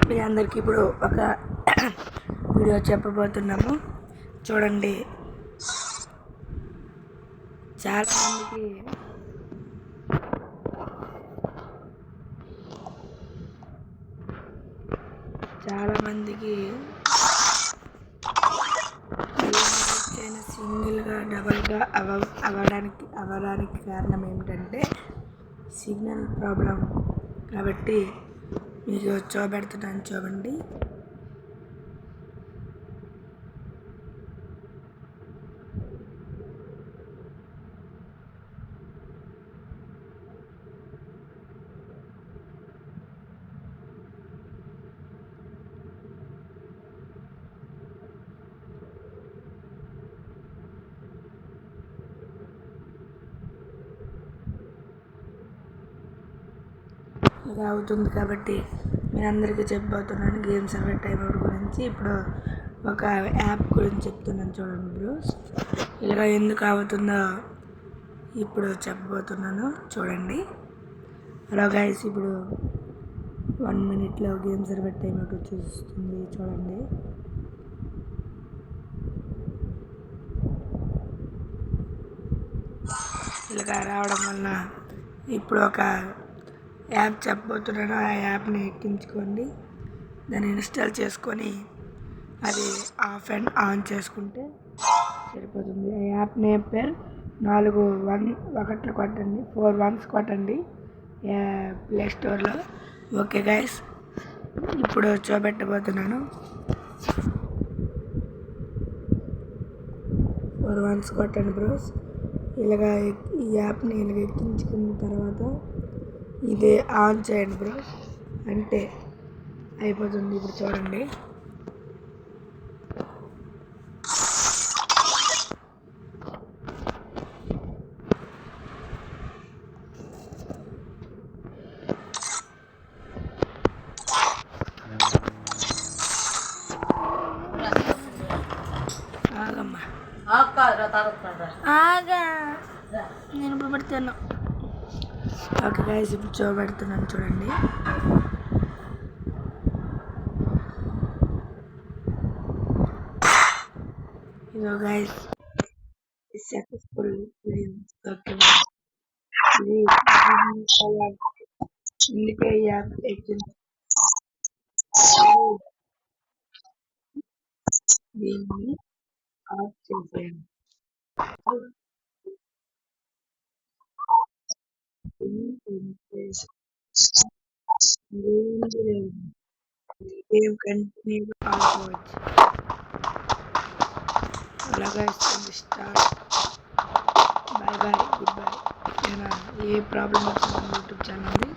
మీ అందరికీ ఇప్పుడు ఒక వీడియో చెప్పబోతున్నాము, చూడండి. చాలామందికి సింగిల్గా డబల్గా అవ్వడానికి కారణం ఏమిటంటే సిగ్నల్ ప్రాబ్లం. కాబట్టి మీకు చూపెడుతున్నాను, చూడండి. ఇలా అవుతుంది. కాబట్టి నేను అందరికీ చెప్పబోతున్నాను గేమ్ సర్వర్ టైం అవుట్ గురించి. ఇప్పుడు ఒక యాప్ గురించి చెప్తున్నాను, చూడండి బ్రోస్. ఇలా ఎందుకు అవుతుందో ఇప్పుడు చెప్పబోతున్నాను, చూడండి. హలో గైస్, ఇప్పుడు 1 minute game server time out వచ్చేస్తుంది, చూడండి. ఇలా రావడం వల్ల ఇప్పుడు ఒక యాప్ చెప్పబోతున్నాను. ఆ యాప్ని ఎక్కించుకోండి, దాన్ని ఇన్స్టాల్ చేసుకొని అది ఆఫ్ అండ్ ఆన్ చేసుకుంటే సరిపోతుంది. ఆ యాప్ నేమ్ పేరు 4 1 కొట్టండి, 4 1s కొట్టండి ప్లే స్టోర్లో. ఓకే గైస్, ఇప్పుడు చూపెట్టబోతున్నాను. 4 1s కొట్టండి బ్రోస్. ఇలాగా ఈ యాప్ని ఇలాగ ఎక్కించుకున్న తర్వాత ఇది ఆన్ చేయండి బ్రోస్, అంటే అయిపోతుంది. ఇప్పుడు చూడండి. నేను ఇప్పుడు పెడతాను. ఓకే గైస్, ఇప్పుడు చూపెడుతున్నాను, చూడండి. ఇదో గైస్, సక్సెస్ఫుల్. ఓకే, ఇందుకే యాప్ ఎక్కింది. దీన్ని ఆఫ్ చేసేయండి. గేమ్ కంటిన్యూ ఆడుకోవచ్చు. అలాగా start. Bye bye, good bye. ఏ ప్రాబ్లం వచ్చింది యూట్యూబ్ ఛానల్ది.